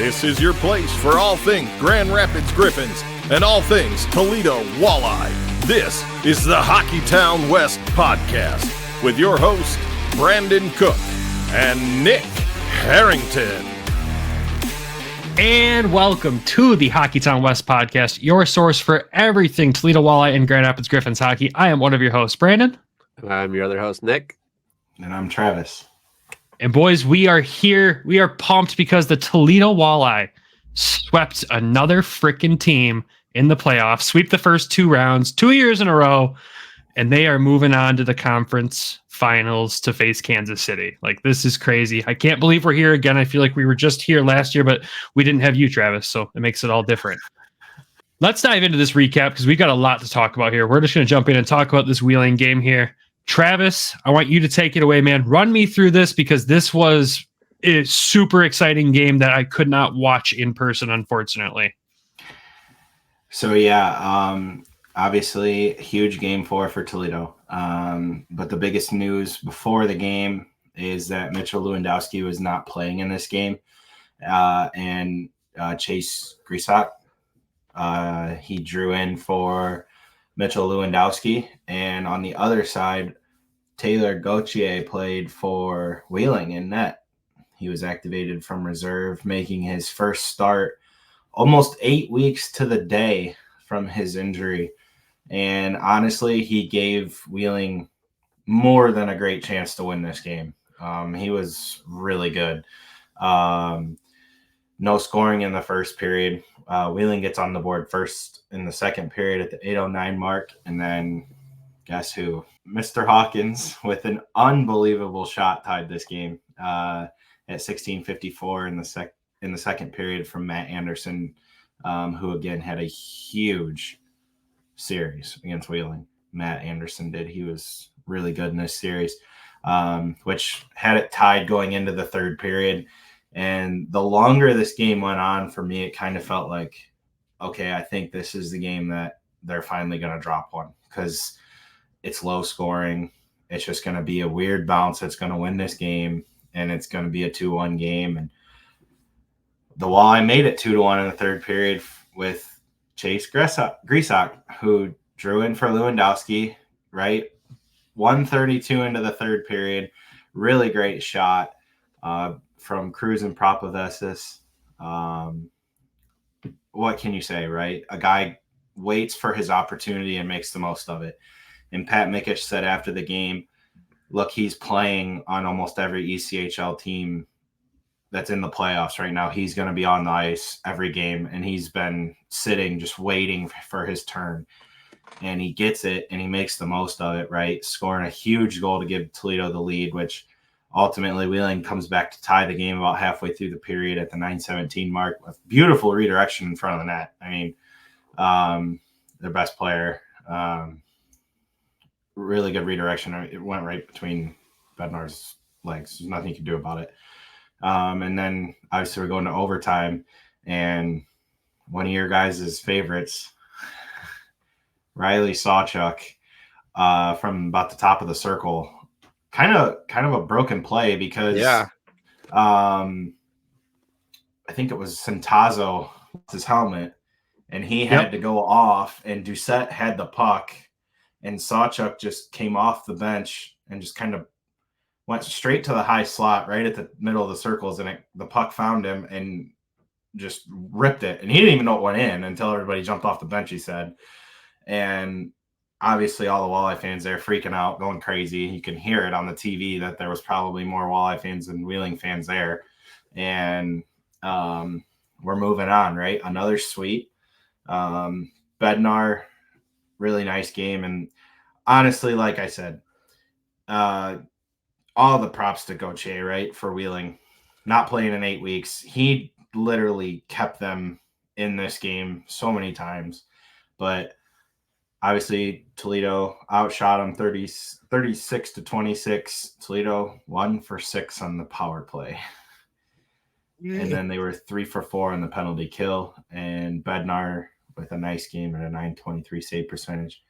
This is your place for all things Grand Rapids Griffins and all things Toledo Walleye. This is the Hockeytown West Podcast with your host, Brandon Cook and Nick Harrington. And welcome to the Hockeytown West Podcast, your source for everything Toledo Walleye and Grand Rapids Griffins hockey. I am one of your hosts, Brandon. I'm your other host, Nick. And I'm Travis. And boys, we are here. We are pumped because the Toledo Walleye swept another freaking team in the playoffs, sweep the first two rounds, 2 years in a row, and they are moving on to the conference finals to face Kansas City. Like, this is crazy. I can't believe we're here again. I feel like we were just here last year, but we didn't have you, Travis, so it makes it all different. Let's dive into this recap because we got a lot to talk about here. We're just going to jump in and talk about this Wheeling game here. Travis, I want you to take it away, man. Run me through this because this was a super exciting game that I could not watch in person, unfortunately. So, obviously, huge game for Toledo. But the biggest news before the game is that Mitchell Lewandowski was not playing in this game. And Chase Grisak, he drew in for Mitchell Lewandowski. And on the other side, Taylor Gauthier played for Wheeling in net. He was activated from reserve, making his first start almost 8 weeks to the day from his injury. And honestly, he gave Wheeling more than a great chance to win this game. He was really good. No scoring in the first period. Wheeling gets on the board first in the second period at the 8:09 mark. And then guess who? Mr. Hawkins with an unbelievable shot tied this game at 16:54 in the second period from Matt Anderson, who again had a huge series against Wheeling. Matt Anderson did. He was really good in this series, which had it tied going into the third period. And the longer this game went on, for me, it kind of felt like, okay, I think this is the game that they're finally going to drop one because it's low scoring. It's just going to be a weird bounce that's going to win this game, and it's going to be a 2-1 game. And the Walleye made it 2-1 in the third period with Chase Grisak, who drew in for Lewandowski, right? 132 into the third period. Really great shot from Cruz and Propovesis. What can you say, right? A guy waits for his opportunity and makes the most of it. And Pat Mikic said after the game, look, he's playing on almost every ECHL team that's in the playoffs right now. He's going to be on the ice every game, and he's been sitting just waiting for his turn. And he gets it, and he makes the most of it, right? Scoring a huge goal to give Toledo the lead, which ultimately Wheeling comes back to tie the game about halfway through the period at the 9:17 mark with beautiful redirection in front of the net. I mean, their best player, really good redirection. It went right between Bednar's legs. There's nothing you can do about it. And then obviously we're going to overtime, and one of your guys' favorites, Riley Sawchuk, from about the top of the circle, kind of a broken play because I think it was Centazzo with his helmet, and he had to go off, and Doucette had the puck, and Sawchuk just came off the bench and just kind of went straight to the high slot right at the middle of the circles, and the puck found him and just ripped it. And he didn't even know it went in until everybody jumped off the bench, he said. And obviously all the Walleye fans there freaking out, going crazy. You can hear it on the TV that there was probably more Walleye fans than Wheeling fans there. And we're moving on, right? Another sweep. Bednar, really nice game. And honestly, like I said, all the props to Gauthier, right, for Wheeling. Not playing in 8 weeks. He literally kept them in this game so many times. But obviously, Toledo outshot them 36-26. Toledo 1 for 6 on the power play. And then they were 3 for 4 on the penalty kill. And Bednar with a nice game at a .923 save percentage.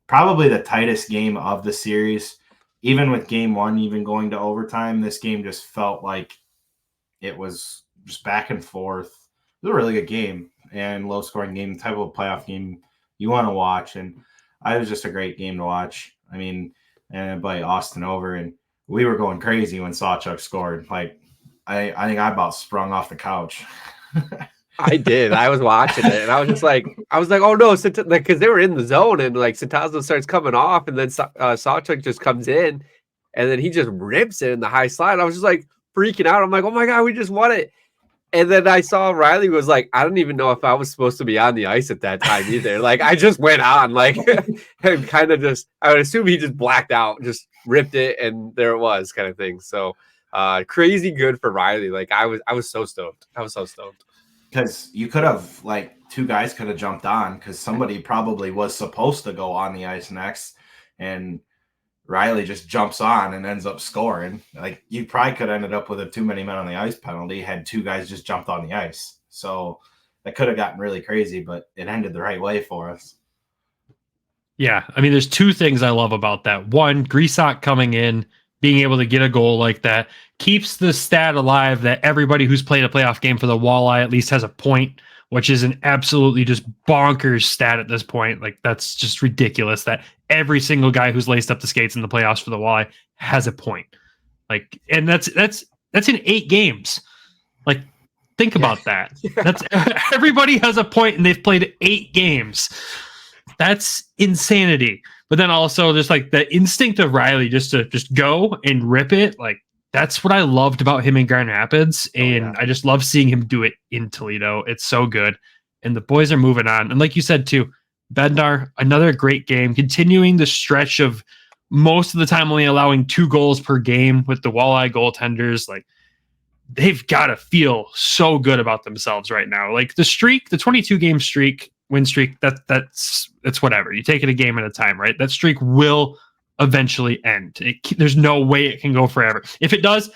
Probably the tightest game of the series. Even with game one, even going to overtime, this game just felt like it was just back and forth. It was a really good game and low scoring game, type of playoff game you want to watch. And it was just a great game to watch. I mean, and by Austin over, and we were going crazy when Sawchuk scored. Like, I think I about sprung off the couch. I did. I was watching it, and I was just like, oh no, because they were in the zone, and like Satazo starts coming off, and then Sawchuk just comes in, and then he just rips it in the high slide. I was just like freaking out. I'm like, oh my god, we just won it. And then I saw Riley was like, I don't even know if I was supposed to be on the ice at that time either. Like, I just went on, like, and kind of just, I would assume he just blacked out, just ripped it, and there it was, kind of thing. So, crazy good for Riley. Like, I was so stoked. I was so stoked. Because you could have, like, two guys could have jumped on because somebody probably was supposed to go on the ice next, and Riley just jumps on and ends up scoring. Like, you probably could have ended up with a too many men on the ice penalty had two guys just jumped on the ice. So that could have gotten really crazy, but it ended the right way for us. Yeah, I mean, there's two things I love about that. One, Grisak coming in, being able to get a goal like that, keeps the stat alive that everybody who's played a playoff game for the Walleye at least has a point, which is an absolutely just bonkers stat at this point. Like, that's just ridiculous that every single guy who's laced up the skates in the playoffs for the Walleye has a point. Like, and that's in 8 games. Like, think about that. That's everybody has a point and they've played 8 games. That's insanity. But then also just like the instinct of Riley just to just go and rip it. Like, that's what I loved about him in Grand Rapids. And I just love seeing him do it in Toledo. It's so good. And the boys are moving on. And like you said, too, Bednar, another great game, continuing the stretch of most of the time only allowing 2 goals per game with the Walleye goaltenders. Like, they've got to feel so good about themselves right now. Like, the streak, the 22-game win streak, that's whatever. You take it a game at a time, right? That streak will eventually end. There's no way it can go forever. If it does,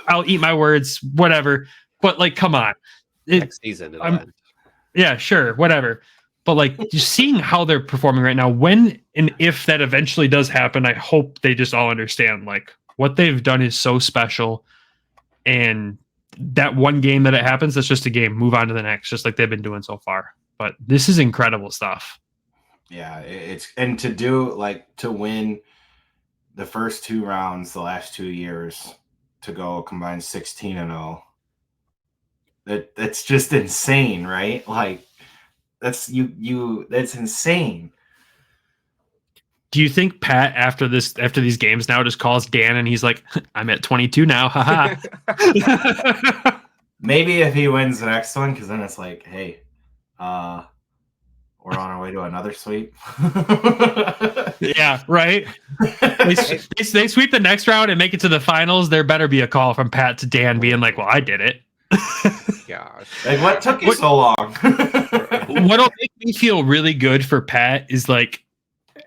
I'll eat my words, whatever. But, like, come on. Next season, it'll end. Yeah, sure, whatever. But, like, just seeing how they're performing right now, when and if that eventually does happen, I hope they just all understand, like, what they've done is so special. And that one game that it happens, that's just a game. Move on to the next, just like they've been doing so far. But this is incredible stuff. Yeah, and to win the first 2 rounds the last 2 years, to go combined 16-0. That's just insane, right? Like, that's insane. Do you think Pat after these games now just calls Dan and he's like, I'm at 22 now, haha. Maybe if he wins the next one, because then it's like, hey, we're on our way to another sweep. Yeah, right. They sweep the next round and make it to the finals. There better be a call from Pat to Dan being like, well, I did it. Gosh. Like, what took you so long? What'll make me feel really good for Pat is, like,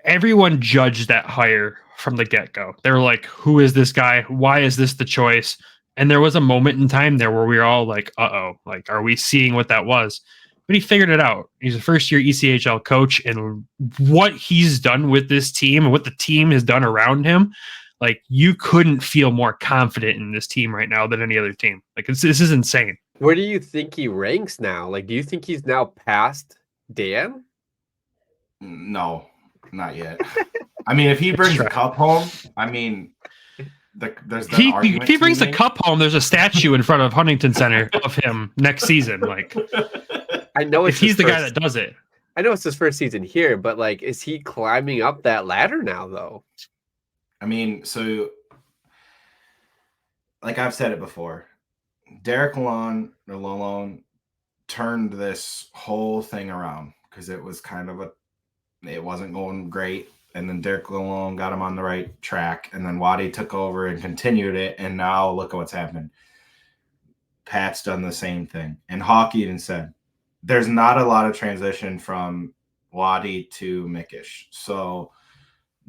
everyone judged that hire from the get-go. They were like, who is this guy? Why is this the choice? And there was a moment in time there where we were all like, uh-oh, like, are we seeing what that was? But he figured it out. He's a first-year ECHL coach, and what he's done with this team and what the team has done around him, like, you couldn't feel more confident in this team right now than any other team. Like, this is insane. Where do you think he ranks now? Like, do you think he's now past Dan? No, not yet. I mean, if he brings the cup home, I mean, there's the argument. If he brings the cup home, there's a statue in front of Huntington Center of him next season. Like, I know if he's the guy that does it. I know it's his first season here, but, like, is he climbing up that ladder now, though? I mean, so, like I've said it before, Derek Lalonde turned this whole thing around because it was kind of it wasn't going great. And then Derek Lalonde got him on the right track. And then Waddy took over and continued it. And now look at what's happening. Pat's done the same thing. And Hockey even said, there's not a lot of transition from Waddy to Mickish. So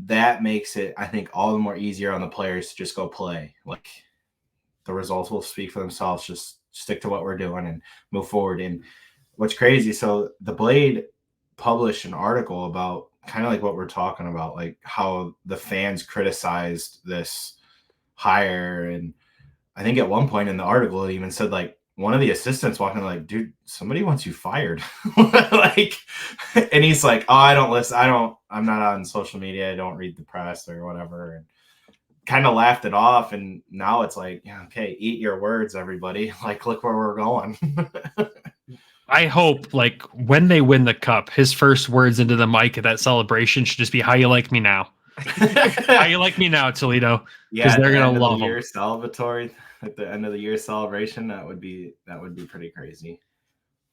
that makes it, I think, all the more easier on the players to just go play. Like, the results will speak for themselves. Just stick to what we're doing and move forward. And what's crazy, so the Blade published an article about kind of like what we're talking about, like how the fans criticized this hire. And I think at one point in the article, it even said, like, one of the assistants walking like, dude, somebody wants you fired. Like, and he's like, oh, I don't listen. I'm not on social media. I don't read the press or whatever. And kind of laughed it off. And now it's like, yeah, okay, eat your words, everybody. Like, look where we're going. I hope, like, when they win the cup, his first words into the mic at that celebration should just be, how you like me now? How you like me now, Toledo? Because they're going to love him. Celebratory at the end of the year celebration, that would be pretty crazy.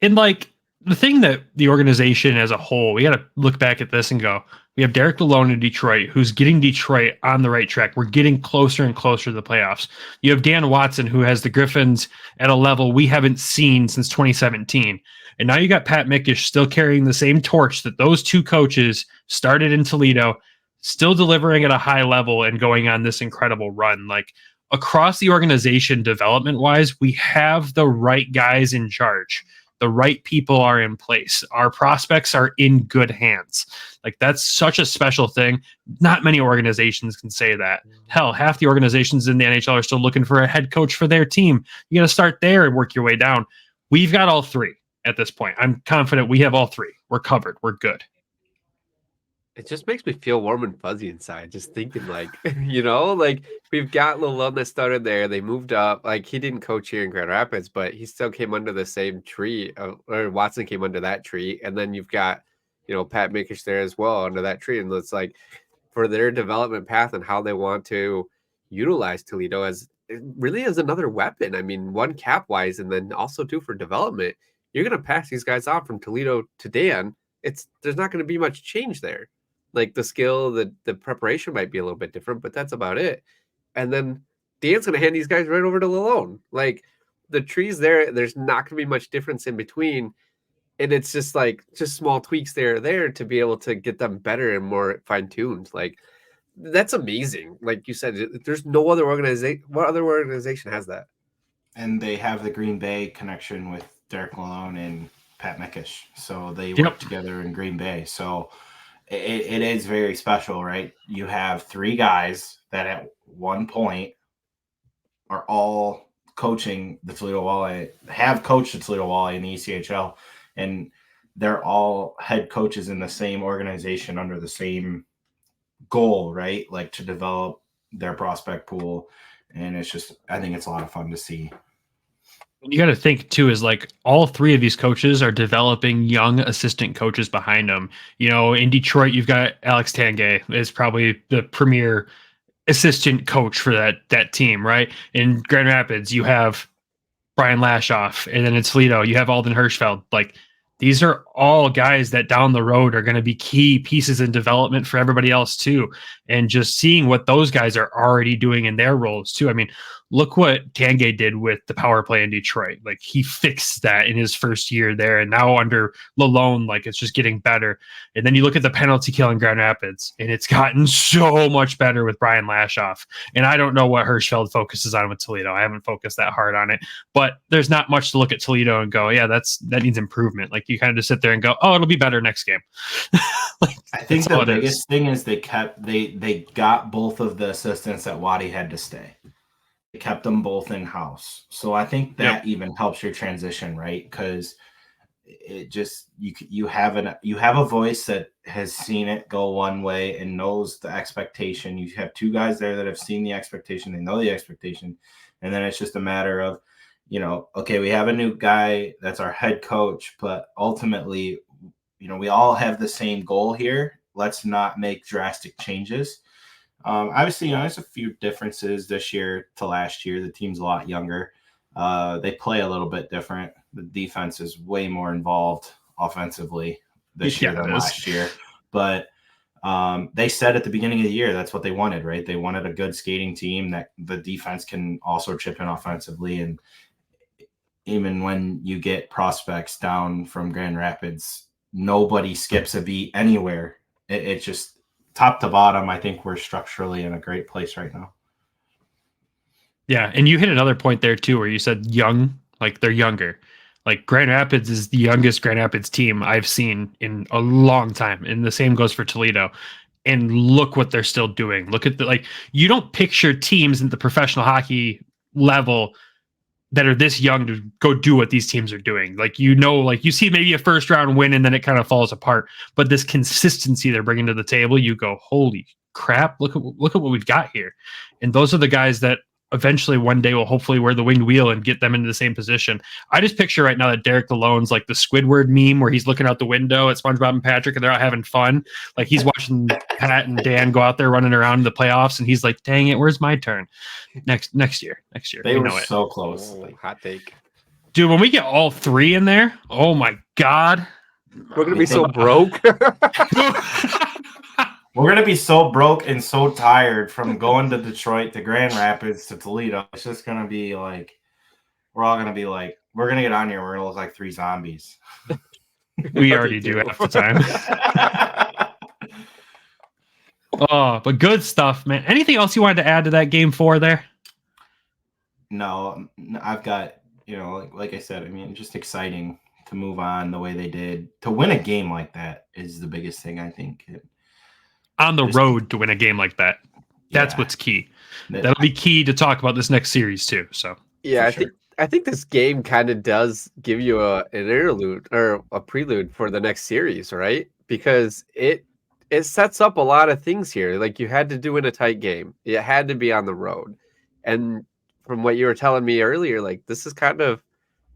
And like the thing that the organization as a whole, we got to look back at this and go, we have Derek Lalone in Detroit, who's getting Detroit on the right track. We're getting closer and closer to the playoffs. You have Dan Watson, who has the Griffins at a level we haven't seen since 2017. And now you got Pat Mickish still carrying the same torch that those two coaches started in Toledo, still delivering at a high level and going on this incredible run. Like, across the organization, development wise, we have the right guys in charge. The right people are in place. Our prospects are in good hands. Like, that's such a special thing. Not many organizations can say that. Hell, half the organizations in the NHL are still looking for a head coach for their team. You got to start there and work your way down. We've got all three at this point. I'm confident we have all three. We're covered. We're good. It just makes me feel warm and fuzzy inside, just thinking, like, like, we've got Lalone that started there. They moved up. Like, he didn't coach here in Grand Rapids, but he still came under the same tree, or Watson came under that tree. And then you've got, Pat Mickish there as well under that tree. And it's like, for their development path and how they want to utilize Toledo as really as another weapon. I mean, one cap wise, and then also two for development. You're going to pass these guys on from Toledo to Dan. There's not going to be much change there. Like, the skill, the preparation might be a little bit different, but that's about it. And then Dan's going to hand these guys right over to Lalone. Like, the trees there's not going to be much difference in between. And it's just small tweaks there to be able to get them better and more fine-tuned. Like, that's amazing. Like you said, there's no other organization. What other organization has that? And they have the Green Bay connection with Derek Lalone and Pat Mickish. So they work together in Green Bay. So it is very special, right? You have three guys that at one point are all coaching the Toledo Walleye, have coached the Toledo Walleye in the ECHL, and they're all head coaches in the same organization under the same goal, right? Like, to develop their prospect pool. And it's just, I think it's a lot of fun to see. You got to think too, is like all three of these coaches are developing young assistant coaches behind them. In Detroit, you've got Alex Tanguay is probably the premier assistant coach for that team, right? In Grand Rapids, you have Brian Lashoff, and then in Toledo, you have Alden Hirschfeld. Like, these are all guys that down the road are going to be key pieces in development for everybody else too. And just seeing what those guys are already doing in their roles too. I mean, look what Tanguay did with the power play in Detroit. Like, he fixed that in his first year there. And now under Lalone, like, it's just getting better. And then you look at the penalty kill in Grand Rapids, and it's gotten so much better with Brian Lashoff. And I don't know what Hirschfeld focuses on with Toledo. I haven't focused that hard on it, but there's not much to look at Toledo and go, yeah, that needs improvement. Like, you kind of just sit there and go, oh, it'll be better next game. Like, I think the biggest thing is they got both of the assistants that Waddy had to stay. They kept them both in house. So I think that even helps your transition, right? Because it just, you have a voice that has seen it go one way and knows the expectation. You have two guys there that have seen the expectation, they know the expectation, and then it's just a matter of, okay, we have a new guy that's our head coach, but ultimately, we all have the same goal here. Let's not make drastic changes. Obviously, there's a few differences this year to last year. The team's a lot younger. They play a little bit different. The defense is way more involved offensively this year than last year. But they said at the beginning of the year that's what they wanted, right? They wanted a good skating team that the defense can also chip in offensively. And even when you get prospects down from Grand Rapids, nobody skips a beat anywhere. It's just top to bottom. I think we're structurally in a great place right now. Yeah, and you hit another point there too, where you said young, like they're younger. Like, Grand Rapids is the youngest Grand Rapids team I've seen in a long time, and the same goes for Toledo. And look what they're still doing. Look at you don't picture teams at the professional hockey level that are this young to go do what these teams are doing. Like, like you see maybe a first round win and then it kind of falls apart, but this consistency they're bringing to the table, you go, holy crap, look at what we've got here. And those are the guys that eventually one day will hopefully wear the winged wheel and get them into the same position. I just picture right now that Derek Lalonde's like the Squidward meme where he's looking out the window at SpongeBob and Patrick and they're out having fun. Like he's watching Pat and Dan go out there running around in the playoffs and he's like, dang it, where's my turn? Next year. They were so close. Hot take. Dude, when we get all three in there, oh my God. We're going to be so broke. We're going to be so broke and so tired from going to Detroit to Grand Rapids to Toledo. It's just going to be like, we're all going to be like, we're going to get on here. We're going to look like three zombies. We already do half the time. Oh, but good stuff, man. Anything else you wanted to add to that game 4 there? No, I've got, like I said, I mean, just exciting to move on the way they did. To win a game like that is the biggest thing, I think. On the road to win a game like that. That's what's key. That'll be key to talk about this next series too. So yeah, I think this game kind of does give you an interlude or a prelude for the next series, right? Because it sets up a lot of things here. Like you had to do in a tight game. It had to be on the road. And from what you were telling me earlier, like this is kind of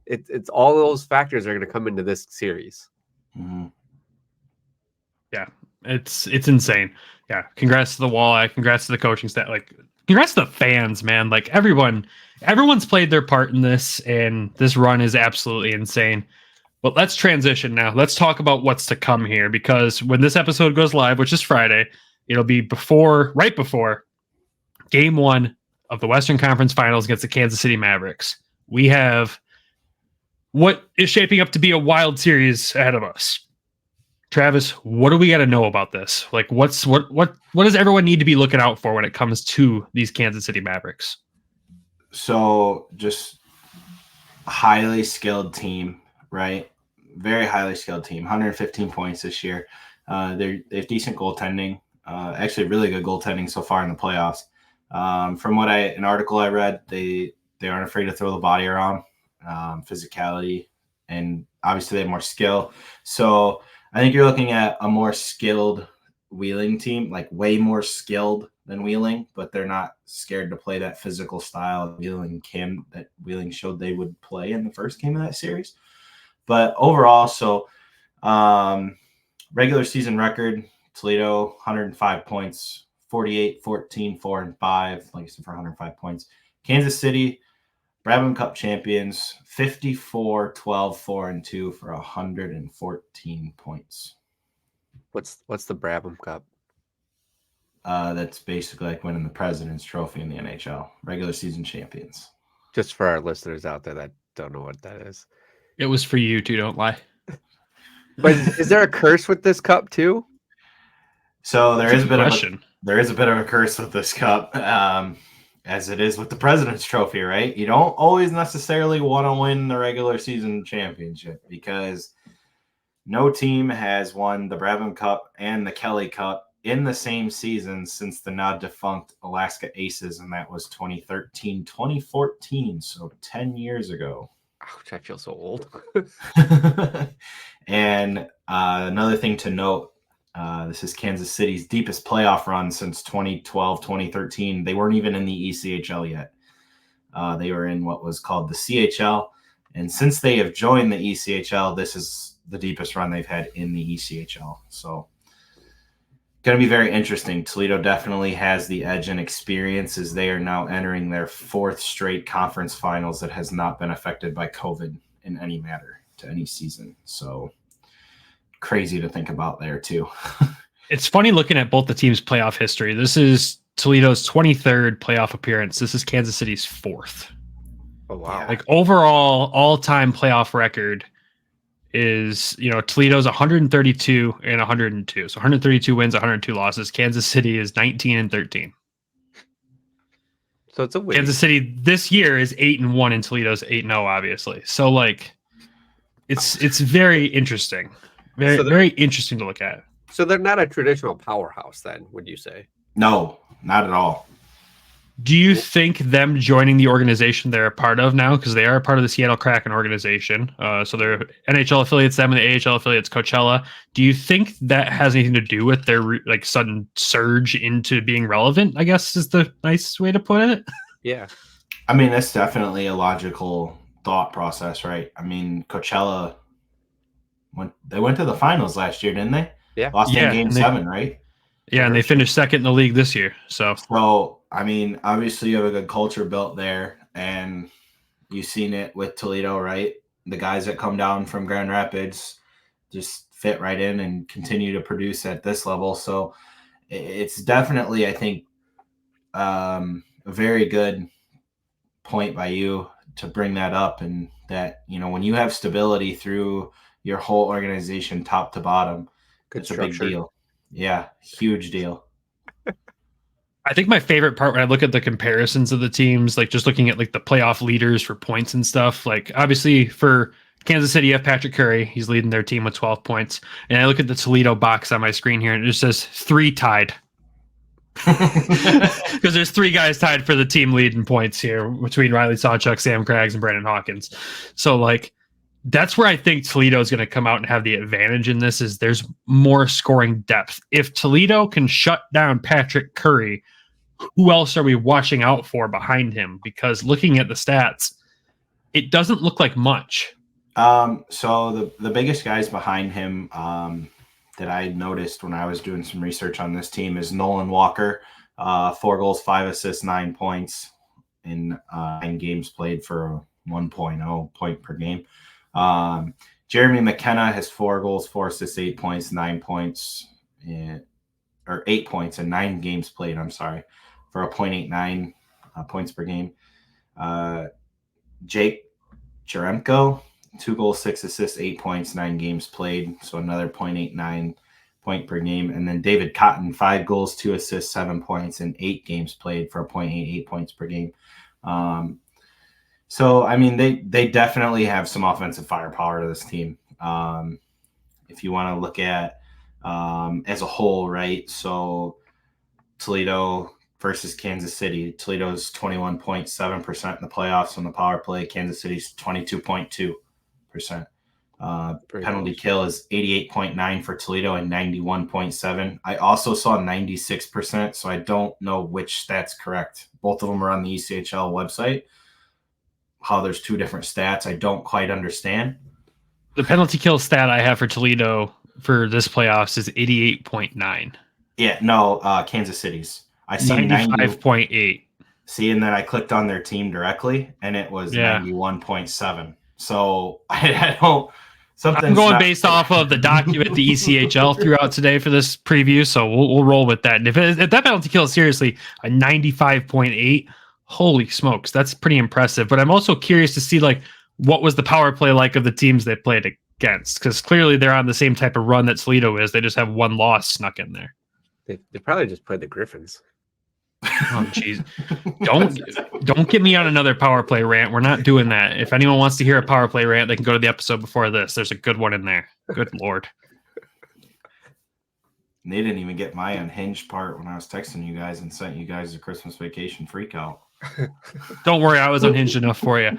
it's all those factors are going to come into this series. Mm-hmm. Yeah. It's insane. Yeah. Congrats to the Walleye. Congrats to the coaching staff. Like, congrats to the fans, man. Like everyone's played their part in this, and this run is absolutely insane. But let's transition now. Let's talk about what's to come here, because when this episode goes live, which is Friday, it'll be right before game 1 of the Western Conference Finals against the Kansas City Mavericks. We have what is shaping up to be a wild series ahead of us. Travis, what do we got to know about this? Like, what does everyone need to be looking out for when it comes to these Kansas City Mavericks? So, just a highly skilled team, right? Very highly skilled team. 115 points this year. They have decent goaltending. Actually, really good goaltending so far in the playoffs. From an article I read, they aren't afraid to throw the body around, physicality, and obviously they have more skill. So I think you're looking at a more skilled Wheeling team, like way more skilled than Wheeling, but they're not scared to play that physical style that Wheeling showed they would play in the first game of that series. But overall, regular season record, Toledo, 105 points, 48, 14, 4, and 5, like I said, for 105 points. Kansas City, Brabham Cup champions, 54, 12, 4, and 2 for 114 points. What's the Brabham Cup? That's basically like winning the President's Trophy in the NHL, regular season champions. Just for our listeners out there that don't know what that is. It was for you too, don't lie. But is there a curse with this cup too? So there is a bit of a curse with this cup, as it is with the President's Trophy, right? You don't always necessarily want to win the regular season championship, because no team has won the Brabham Cup and the Kelly Cup in the same season since the now defunct Alaska Aces, and that was 2013-2014, so 10 years ago. Ouch, I feel so old. And another thing to note, this is Kansas City's deepest playoff run since 2012-2013. They weren't even in the ECHL yet. They were in what was called the CHL. And since they have joined the ECHL, this is the deepest run they've had in the ECHL. So going to be very interesting. Toledo definitely has the edge and experience, as they are now entering their 4th straight conference finals that has not been affected by COVID in any matter to any season. So crazy to think about there too. It's funny looking at both the teams' playoff history. This is Toledo's 23rd playoff appearance. This is Kansas City's 4th. Oh, wow. Like overall all-time playoff record is, Toledo's 132 and 102. So 132 wins, 102 losses. Kansas City is 19 and 13. So it's a win. Kansas City this year is 8-1 and Toledo's 8-0, obviously. So it's very interesting. Very interesting to look at. So they're not a traditional powerhouse then, would you say? No, not at all. Do you think them joining the organization they're a part of now, because they are a part of the Seattle Kraken organization, so they're NHL affiliates, them, and the AHL affiliates Coachella. Do you think that has anything to do with their like sudden surge into being relevant? I guess is the nice way to put it. Yeah, I mean, that's definitely a logical thought process, right? I mean, Coachella went to the finals last year, didn't they? Yeah, lost in Game 7, right? Yeah, and they finished second in the league this year. So, I mean, obviously you have a good culture built there, and you've seen it with Toledo, right? The guys that come down from Grand Rapids just fit right in and continue to produce at this level. So it's definitely, I think, a very good point by you to bring that up, and that, you know, when you have stability through your whole organization, top to bottom, it's a big deal. Yeah, huge deal. I think my favorite part when I look at the comparisons of the teams, like just looking at like the playoff leaders for points and stuff, like obviously for Kansas City, you have Patrick Curry. He's leading their team with 12 points. And I look at the Toledo box on my screen here, and it just says 3 tied. Because there's 3 guys tied for the team lead in points here between Riley Sawchuk, Sam Craggs, and Brandon Hawkins. So like, that's where I think Toledo is going to come out and have the advantage in this, is there's more scoring depth. If Toledo can shut down Patrick Curry, who else are we watching out for behind him? Because looking at the stats, it doesn't look like much. So the biggest guys behind him that I noticed when I was doing some research on this team is Nolan Walker, 4 goals, 5 assists, 9 points in 9 games played for 1.0 point per game. Jeremy McKenna has 4 goals, 4 assists, 8 points, 9 points, or 8 points in 9 games played. I'm sorry, for a 0.89 points per game. Jake Jeremko, 2 goals, 6 assists, 8 points, 9 games played. So another 0.89 point per game. And then David Cotton, 5 goals, 2 assists, 7 points, and 8 games played for a 0.88 points per game. So, I mean, they definitely have some offensive firepower to this team. If you want to look at as a whole, right? So Toledo versus Kansas City. Toledo's 21.7% in the playoffs on the power play. Kansas City's 22.2%. Penalty kill is 88.9 for Toledo and 91.7. I also saw 96%, so I don't know which stat's correct. Both of them are on the ECHL website. How there's 2 different stats, I don't quite understand. The penalty kill stat I have for Toledo for this playoffs is 88.9. Yeah, no, Kansas City's. I see 95.8. See, and then I clicked on their team directly, and it was 91.7. So I don't. I'm going based off of the document the ECHL threw out today for this preview, so we'll roll with that. And if that penalty kill is seriously a 95.8, holy smokes, that's pretty impressive. But I'm also curious to see like what was the power play like of the teams they played against, because clearly they're on the same type of run that Toledo is. They just have 1 loss snuck in there. They probably just played the Griffins. Oh, jeez. Don't get me on another power play rant. We're not doing that. If anyone wants to hear a power play rant, they can go to the episode before this. There's a good one in there. Good Lord. They didn't even get my unhinged part when I was texting you guys and sent you guys a Christmas vacation freak out. Don't worry, I was unhinged enough for you.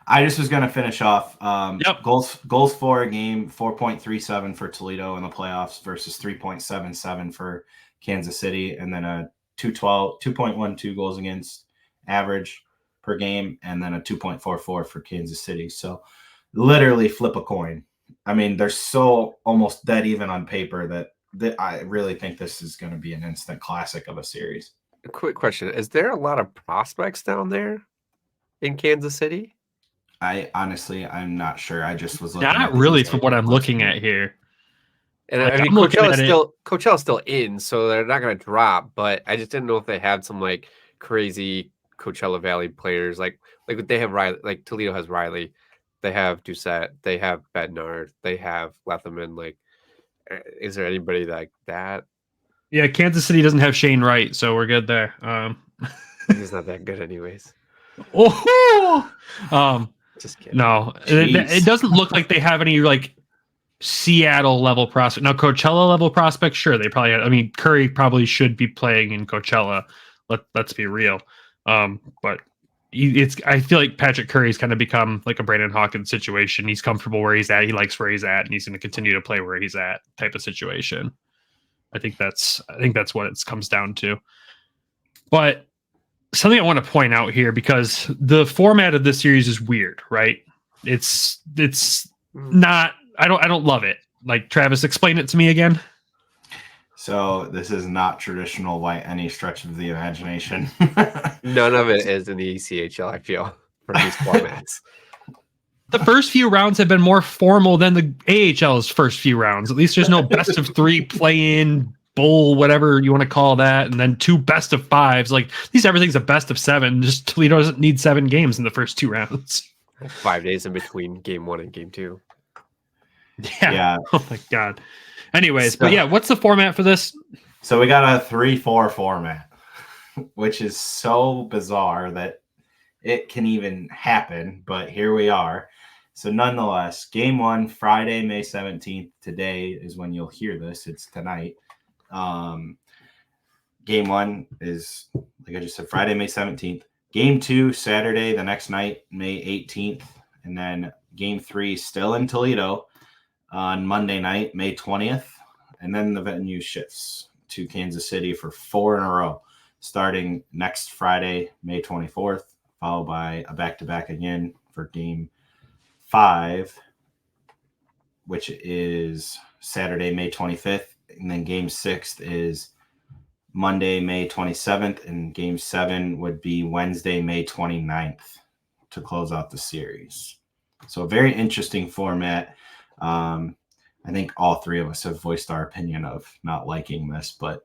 I just was going to finish off. Yep. Goals for a game, 4.37 for Toledo in the playoffs versus 3.77 for Kansas City, and then a 2.12 goals against average per game, and then a 2.44 for Kansas City. So literally flip a coin. I mean, they're so almost dead even on paper that I really think this is going to be an instant classic of a series. A quick question. Is there a lot of prospects down there in Kansas City? I'm not sure. I just was looking not really from what I'm looking at here. And like, I mean, Coachella's still in, so they're not going to drop. But I just didn't know if they had some like crazy Coachella Valley players, like they have Riley, like Toledo has Riley, they have Doucette, they have Bednar, they have Letherman. Like, is there anybody like that? Yeah, Kansas City doesn't have Shane Wright, so we're good there. He's not that good, anyways. Just kidding. No, it doesn't look like they have any like Seattle level prospect. Now, Coachella level prospect, sure, they probably have. I mean, Curry probably should be playing in Coachella Let's be real. But I feel like Patrick Curry's kind of become like a Brandon Hawkins situation. He's comfortable where he's at. He likes where he's at, and he's going to continue to play where he's at type of situation. I think that's what it comes down to. But something I want to point out here, because the format of this series is weird, right? It's not, I don't love it. Like, Travis, explain it to me again. So this is not traditional by any stretch of the imagination. None of it is in the ECHL, I feel, for these formats. The first few rounds have been more formal than the AHL's first few rounds. At least there's no best of 3 play-in bowl, whatever you want to call that, and then 2 best of 5s. Like, at least everything's a best of 7. Just Toledo doesn't need 7 games in the first 2 rounds. 5 days in between game 1 and game 2. Yeah. Oh my God. Anyways, but yeah, what's the format for this? So we got a 3-4 format, which is so bizarre that it can even happen, but here we are. So nonetheless, game 1, Friday, May 17th. Today is when you'll hear this. It's tonight. Game 1 is, like I just said, Friday, May 17th. Game 2, Saturday, the next night, May 18th. And then game 3, still in Toledo, on Monday night, May 20th, and then the venue shifts to Kansas City for 4 in a row, starting next Friday, May 24th, followed by a back-to-back again for game 5, which is Saturday, May 25th, and then game 6 is Monday, May 27th, and game 7 would be Wednesday, May 29th to close out the series. So a very interesting format. I think all 3 of us have voiced our opinion of not liking this, but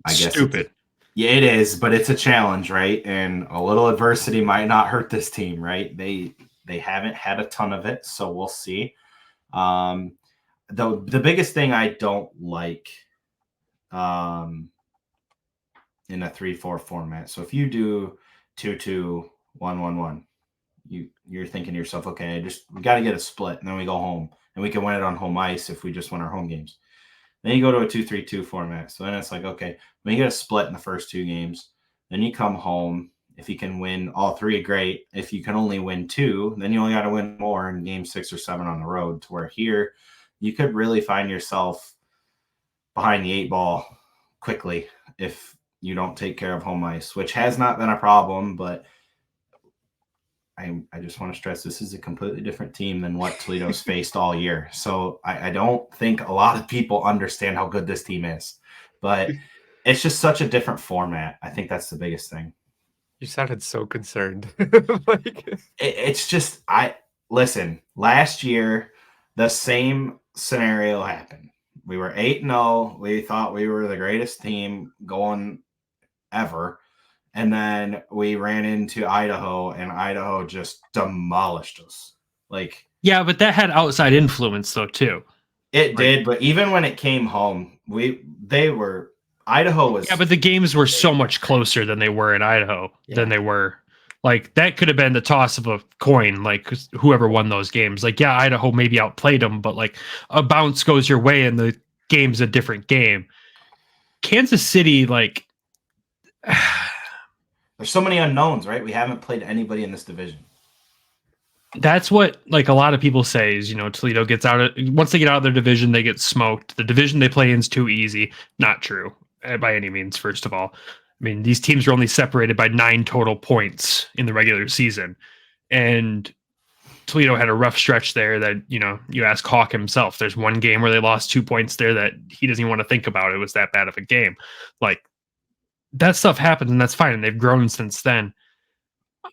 I guess stupid. Yeah, it is, but it's a challenge, right? And a little adversity might not hurt this team, right? They haven't had a ton of it, so we'll see. The biggest thing I don't like in a 3-4 format. So if you do 2-2, 1-1-1, you're thinking to yourself, okay, we got to get a split, and then we go home, and we can win it on home ice if we just win our home games. Then you go to a 2-3-2 format. So then it's like, okay, when you get a split in the first 2 games, then you come home. If you can win all 3, great. If you can only win 2, then you only got to win more in game 6 or 7 on the road, to where here you could really find yourself behind the 8 ball quickly if you don't take care of home ice, which has not been a problem, but I just want to stress this is a completely different team than what Toledo's faced all year. So I don't think a lot of people understand how good this team is, but it's just such a different format. I think that's the biggest thing. You sounded so concerned. It's just, listen, last year, the same scenario happened. We were 8-0. We thought we were the greatest team going ever. And then we ran into Idaho, and Idaho just demolished us. Yeah, but that had outside influence though too. It did, but even when it came home, Idaho was. Yeah, but the games were so much closer than they were in Idaho than they were. Like, that could have been the toss of a coin, like whoever won those games. Like, yeah, Idaho maybe outplayed them, but like a bounce goes your way and the game's a different game. Kansas City, like. There's so many unknowns, right? We haven't played anybody in this division. That's what, like, a lot of people say is, Toledo gets once they get out of their division, they get smoked. The division they play in is too easy. Not true by any means, first of all. I mean, these teams were only separated by 9 total points in the regular season. And Toledo had a rough stretch there that, you ask Hawk himself. There's one game where they lost 2 points there that he doesn't even want to think about. It was that bad of a game. Like, that stuff happens, and that's fine. And they've grown since then.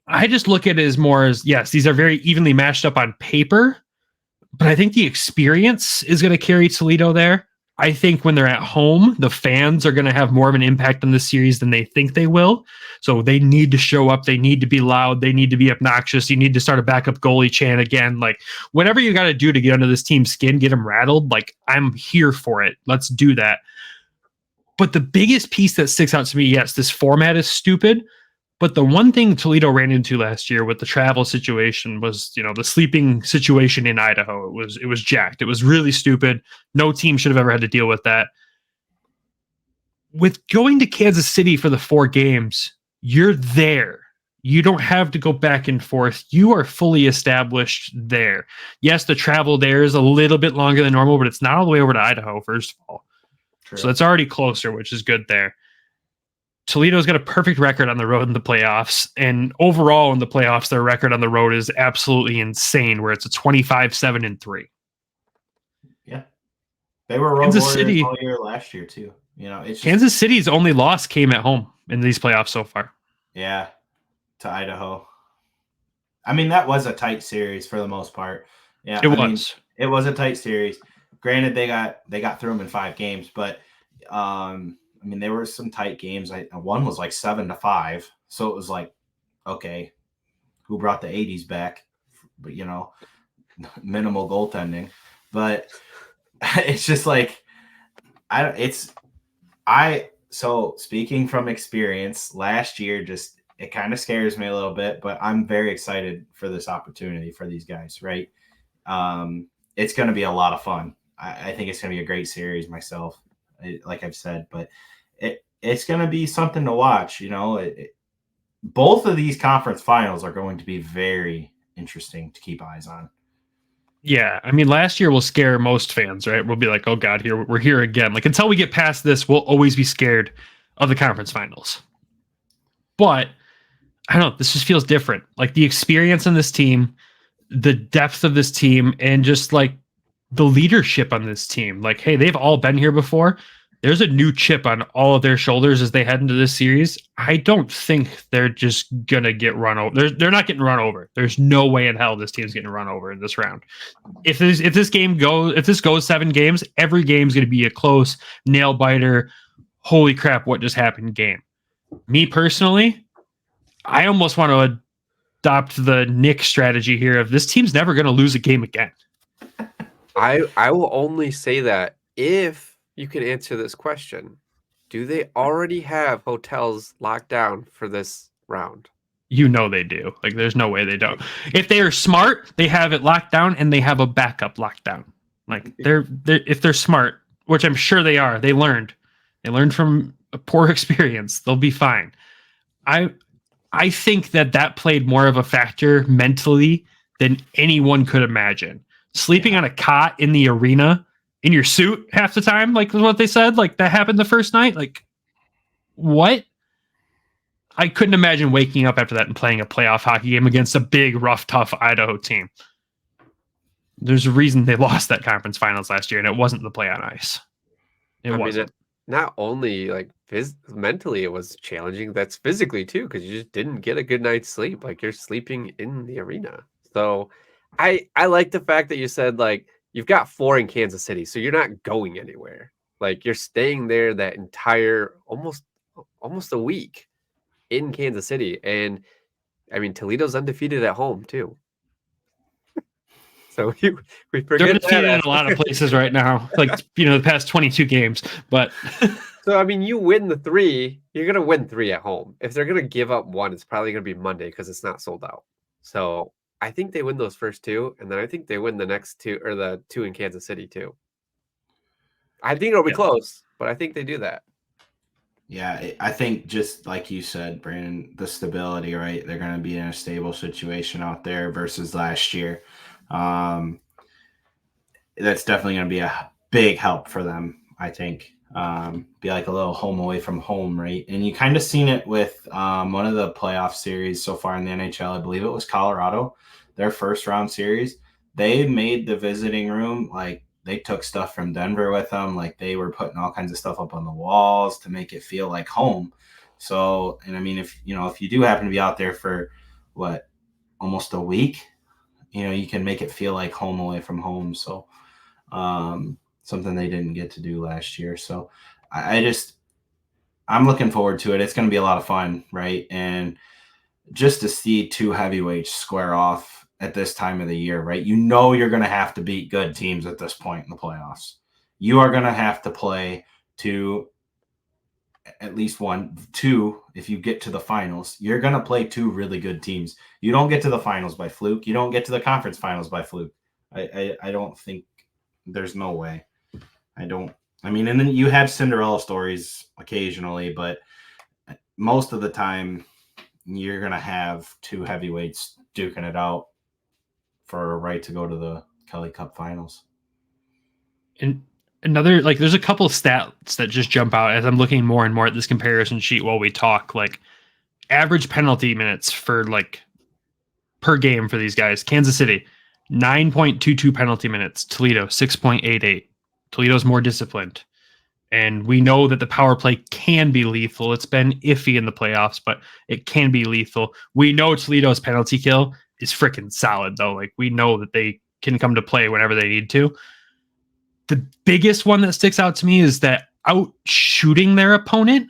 I just look at it as more as, yes, these are very evenly matched up on paper, but I think the experience is going to carry Toledo there. I think when they're at home, the fans are going to have more of an impact on this series than they think they will. So they need to show up. They need to be loud. They need to be obnoxious. You need to start a backup goalie chant again. Like, whatever you got to do to get under this team's skin, get them rattled. Like, I'm here for it. Let's do that. But the biggest piece that sticks out to me, yes, this format is stupid. But the one thing Toledo ran into last year with the travel situation was, the sleeping situation in Idaho. It was jacked. It was really stupid. No team should have ever had to deal with that. with going to Kansas City for the 4 games, you're there. You don't have to go back and forth. You are fully established there. Yes, the travel there is a little bit longer than normal, but it's not all the way over to Idaho, first of all. True. So it's already closer, which is good there. Toledo's got a perfect record on the road in the playoffs. And overall in the playoffs, their record on the road is absolutely insane, where it's a 25-7-3. Yeah. They were road warriors all year last year, too. You know, it's just, Kansas City's only loss came at home in these playoffs so far. Yeah, to Idaho. I mean, that was a tight series for the most part. Yeah, it was. It was a tight series. Granted, they got through them in 5 games, but I mean, there were some tight games. One was like 7-5, so it was like, okay, who brought the 80s back? But you know, minimal goaltending. But it's just like So speaking from experience, last year it kind of scares me a little bit, but I'm very excited for this opportunity for these guys, right? It's going to be a lot of fun. I think it's going to be a great series myself, like I've said, but it's going to be something to watch. You know, both of these conference finals are going to be very interesting to keep eyes on. Yeah, I mean, last year will scare most fans, right? We'll be like, oh, God, we're here again. Like, until we get past this, we'll always be scared of the conference finals. But, I don't know, this just feels different. Like, the experience on this team, the depth of this team, and just, like, the leadership on this team. Like, hey, they've all been here before. There's a new chip on all of their shoulders as they head into this series. I don't think they're just going to get run over. They're not getting run over. There's no way in hell this team's getting run over in this round. If this goes 7 games, every game's going to be a close nail biter. Holy crap, what just happened game. Me personally, I almost want to adopt the Nick strategy here of this team's never going to lose a game again. I will only say that if you can answer this question. Do they already have hotels locked down for this round? You know they do. Like, there's no way they don't. If they are smart, they have it locked down and they have a backup locked down. Like, if they're smart, which I'm sure they are, they learned from a poor experience. They'll be fine. I think that played more of a factor mentally than anyone could imagine. Sleeping on a cot in the arena in your suit half the time, like what they said, like that happened the first night. Like, what? I couldn't imagine waking up after that and playing a playoff hockey game against a big, rough, tough Idaho team. There's a reason they lost that conference finals last year, and it wasn't the play on ice. It wasn't. Not only like mentally, it was challenging. That's physically too, because you just didn't get a good night's sleep. Like, you're sleeping in the arena. So, I like the fact that you said like, you've got 4 in Kansas City, so you're not going anywhere. Like, you're staying there that entire almost a week in Kansas City. And I mean, Toledo's undefeated at home too. So we forget they're undefeated in a lot of places right now. Like, you know, the past 22 games. But so I mean, you win the 3, you're gonna win 3 at home. If they're gonna give up 1, it's probably gonna be Monday because it's not sold out. So I think they win those first 2, and then I think they win the next 2, or the 2 in Kansas City too. I think it'll be close, but I think they do that. Yeah, I think just like you said, Brandon, the stability, right? They're going to be in a stable situation out there versus last year. That's definitely going to be a big help for them, I think. Be like a little home away from home, right? And you kind of seen it with one of the playoff series so far in the NHL. I believe it was Colorado, their first round series. They made the visiting room, like, they took stuff from Denver with them. Like, they were putting all kinds of stuff up on the walls to make it feel like home. So, and I mean, if you do happen to be out there for almost a week, you can make it feel like home away from home. So, something they didn't get to do last year. So I'm looking forward to it. It's going to be a lot of fun, right? And just to see 2 heavyweights square off at this time of the year, right? You're going to have to beat good teams at this point in the playoffs. You are going to have to play to at least 2. If you get to the finals, you're going to play 2 really good teams. You don't get to the finals by fluke. You don't get to the conference finals by fluke. I don't think, there's no way. I don't I mean, and then you have Cinderella stories occasionally, but most of the time you're going to have two heavyweights duking it out for a right to go to the Kelly Cup Finals. And another, like, there's a couple of stats that just jump out as I'm looking more and more at this comparison sheet while we talk. Like, average penalty minutes for, like, per game for these guys. Kansas City, 9.22 penalty minutes. Toledo, 6.88. Toledo's more disciplined. And we know that the power play can be lethal. It's been iffy in the playoffs, but it can be lethal. We know Toledo's penalty kill is freaking solid, though. Like, we know that they can come to play whenever they need to. The biggest one that sticks out to me is that out shooting their opponent,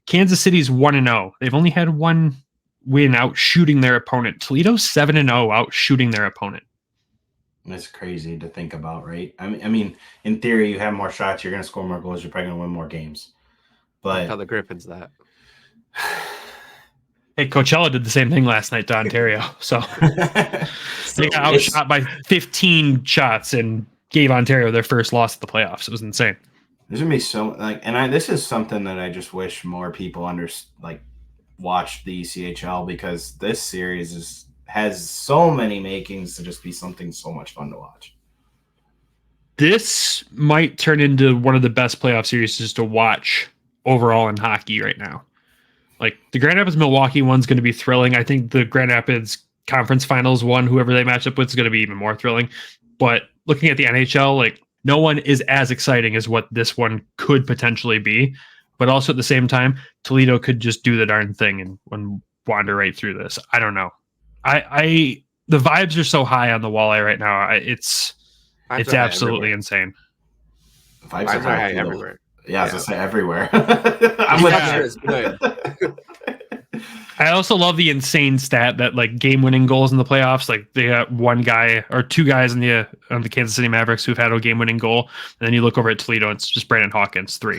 Kansas City's 1-0. They've only had one win out shooting their opponent. Toledo's 7-0 out shooting their opponent. That's crazy to think about, right? I mean, in theory, you have more shots, you're going to score more goals, you're probably going to win more games. But Tell the Griffins that. Hey, Coachella did the same thing last night to Ontario. So they got outshot by 15 shots and gave Ontario their first loss at the playoffs. It was insane. There's going to be so like, and this is something that I just wish more people watch the ECHL, because this series has so many makings to just be something so much fun to watch. This might turn into one of the best playoff series to watch overall in hockey right now. Like, the Grand Rapids Milwaukee one's going to be thrilling. I think the Grand Rapids Conference Finals one, whoever they match up with, is going to be even more thrilling. But looking at the NHL, like, no one is as exciting as what this one could potentially be. But also at the same time, Toledo could just do the darn thing and wander right through this. I don't know. The vibes are so high on the Walleye right now. It's absolutely insane. Vibes are high everywhere. Yeah, I was going to say everywhere. I also love the insane stat that, like, game-winning goals in the playoffs. Like, they got one guy or two guys on the Kansas City Mavericks who've had a game-winning goal, and then you look over at Toledo, and it's just Brandon Hawkins, 3.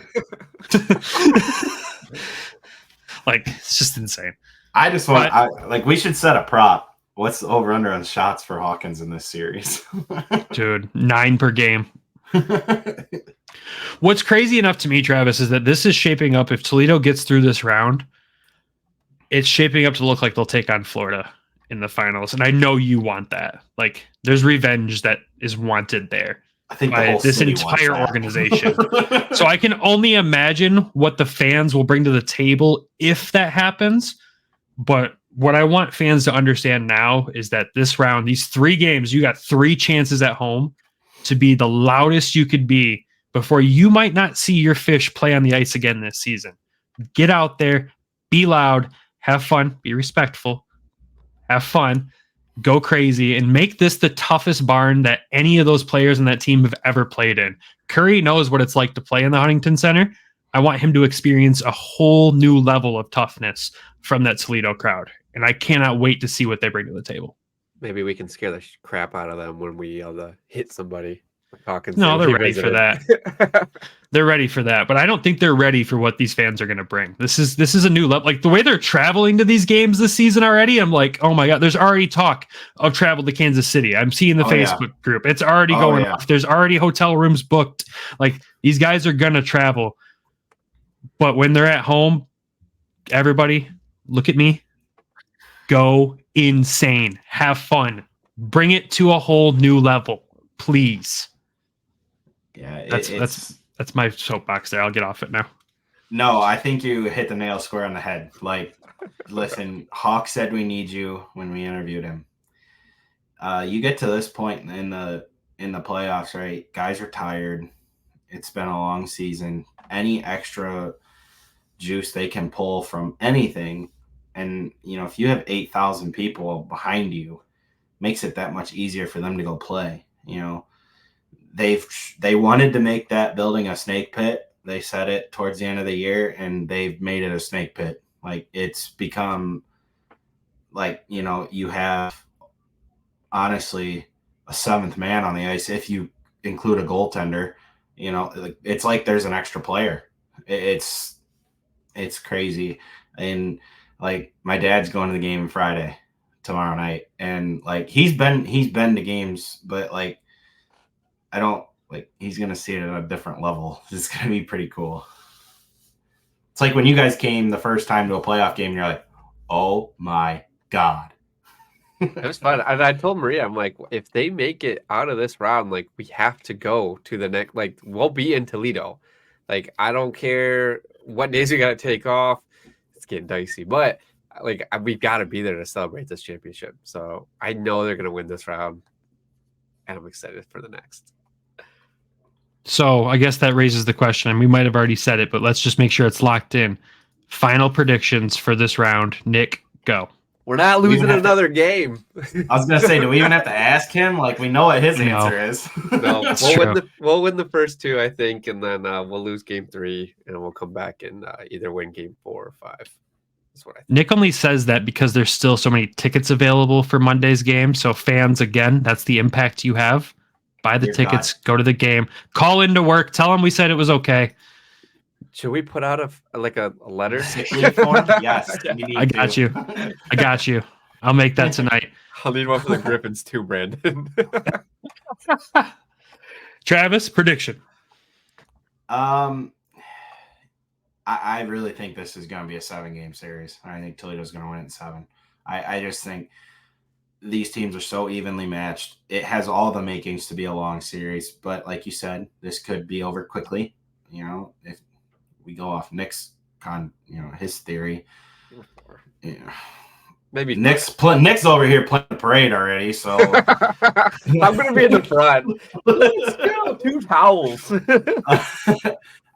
Like, it's just insane. I just want we should set a prop. What's the over-under on shots for Hawkins in this series? Dude, 9 per game. What's crazy enough to me, Travis, is that this is shaping up. If Toledo gets through this round, it's shaping up to look like they'll take on Florida in the finals. And I know you want that. Like, there's revenge that is wanted there. I think by this entire organization. So I can only imagine what the fans will bring to the table if that happens. But what I want fans to understand now is that this round, these 3 games, you got 3 chances at home to be the loudest you could be before you might not see your fish play on the ice again this season. Get out there, be loud, have fun, be respectful, have fun, go crazy, and make this the toughest barn that any of those players in that team have ever played in. Curry knows what it's like to play in the Huntington Center. I want him to experience a whole new level of toughness from that Toledo crowd. And I cannot wait to see what they bring to the table. Maybe we can scare the crap out of them when we hit somebody. No, they're ready for that. They're ready for that, but I don't think they're ready for what these fans are going to bring. This is a new level. Like, the way they're traveling to these games this season already, I'm like, oh my God, there's already talk of travel to Kansas City. I'm seeing the Facebook group. It's already going off. There's already hotel rooms booked. Like, these guys are going to travel. But when they're at home, everybody, look at me. Go insane. Have fun. Bring it to a whole new level, please. Yeah, that's my soapbox there. I'll get off it now. No, I think you hit the nail square on the head. Like, listen, Hawk said we need you when we interviewed him. You get to this point in the playoffs, right? Guys are tired. It's been a long season. Any extra juice they can pull from anything, and if you have 8,000 people behind you, makes it that much easier for them to go play. They wanted to make that building a snake pit. They said it towards the end of the year, and they've made it a snake pit. Like, it's become like, you have honestly a 7th man on the ice if you include a goaltender. It's like there's an extra player. It's crazy. And like, my dad's going to the game Friday, tomorrow night, and like he's been to games, but like I don't like he's going to see it at a different level. It's going to be pretty cool. It's like when you guys came the first time to a playoff game, and you're like, oh my God. It was fun. And I told Maria, I'm like, if they make it out of this round, like we have to go to the next, like we'll be in Toledo. Like, I don't care what days we got to take off. It's getting dicey, but like we've got to be there to celebrate this championship. So I know they're going to win this round, and I'm excited for the next. So I guess that raises the question, and we might have already said it, but let's just make sure it's locked in. Final predictions for this round. Nick, go. We're not losing another game. I was going to say, do we even have to ask him? Like, we know what his answer is. No, we'll win the first two, I think, and then we'll lose game 3, and we'll come back and either win game 4 or 5. That's what I think. Nick only says that because there's still so many tickets available for Monday's game. So fans, again, that's the impact you have. Buy the tickets, go to the game, call into work, tell them we said it was okay. Should we put out a letter? Yes. I got you. I'll make that tonight. I'll need one for the Griffins too, Brandon. Travis, prediction. I really think this is going to be a 7-game series. I think Toledo's going to win it in 7. I just think these teams are so evenly matched. It has all the makings to be a long series, but like you said, this could be over quickly. You know, if we go off Nick's his theory, maybe Nick's over here playing the parade already. So I'm going to be in the front. Let's go, 2 towels.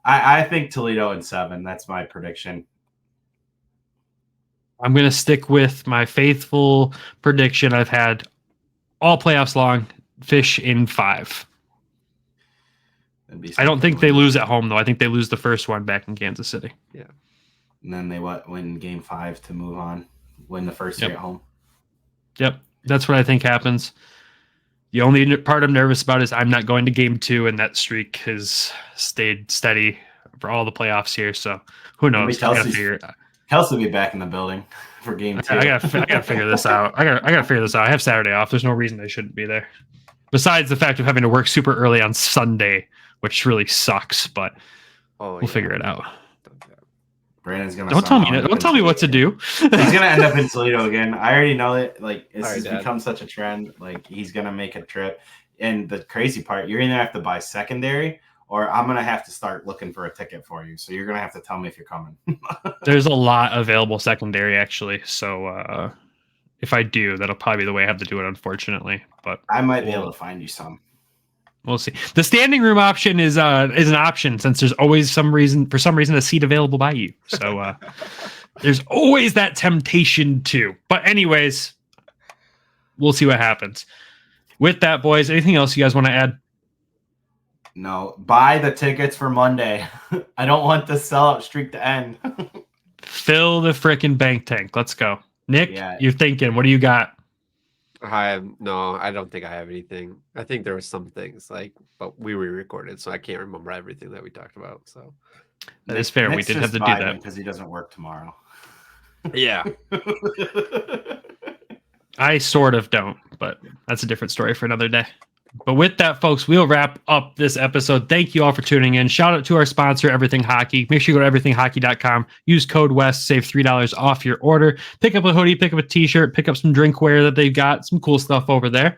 I think Toledo in 7. That's my prediction. I'm going to stick with my faithful prediction I've had all playoffs long. Fish in 5. I don't think they lose at home, though. I think they lose the first one back in Kansas City. Yeah. And then they win game 5 to move on. Win the first 3 at home. Yep. That's what I think happens. The only part I'm nervous about is I'm not going to game 2, and that streak has stayed steady for all the playoffs here. So who knows? I got to figure it out. Kelsey will be back in the building for game 2. I gotta figure this out. I gotta figure this out. I have Saturday off. There's no reason I shouldn't be there. Besides the fact of having to work super early on Sunday, which really sucks, but we'll figure it out. Brandon's gonna don't tell me what to do. He's gonna end up in Toledo again. I already know it. Like this has become such a trend. Like he's gonna make a trip. And the crazy part, you're gonna have to buy secondary, or I'm going to have to start looking for a ticket for you. So you're going to have to tell me if you're coming. There's a lot available secondary, actually. So if I do, that'll probably be the way I have to do it, unfortunately. But I might be able to find you some. We'll see. The standing room option is an option since there's always for some reason, a seat available by you. So there's always that temptation too. But anyways, we'll see what happens. With that, boys, anything else you guys want to add? No, buy the tickets for Monday. I don't want the sellout streak to end. Fill the freaking bank tank. Let's go. Nick, You're thinking. What do you got? I don't think I have anything. I think there were some things but we re-recorded, so I can't remember everything that we talked about. So that is fair. Nick's we did have to do that because he doesn't work tomorrow. Yeah. I sort of don't, but that's a different story for another day. But with that, folks, we'll wrap up this episode. Thank you all for tuning in. Shout out to our sponsor, Everything Hockey. Make sure you go to everythinghockey.com. Use code WEST. Save $3 off your order. Pick up a hoodie, pick up a t-shirt, pick up some drinkware that they've got. Some cool stuff over there.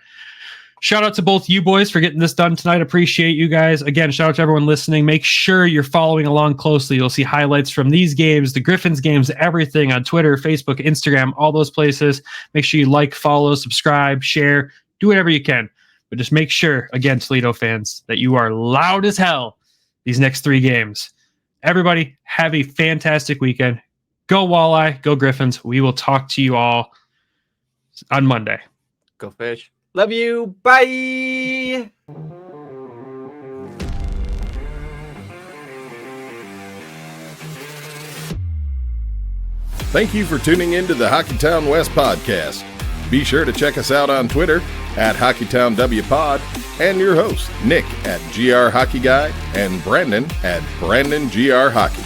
Shout out to both you boys for getting this done tonight. Appreciate you guys. Again, shout out to everyone listening. Make sure you're following along closely. You'll see highlights from these games, the Griffins games, everything on Twitter, Facebook, Instagram, all those places. Make sure you like, follow, subscribe, share, do whatever you can. But just make sure, again, Toledo fans, that you are loud as hell these next 3 games. Everybody, have a fantastic weekend. Go Walleye, go Griffins. We will talk to you all on Monday. Go Fish. Love you. Bye. Thank you for tuning in to the Hockeytown West Podcast. Be sure to check us out on Twitter at HockeytownWPod and your host, Nick at GR Hockey Guy and Brandon at Brandon GR Hockey.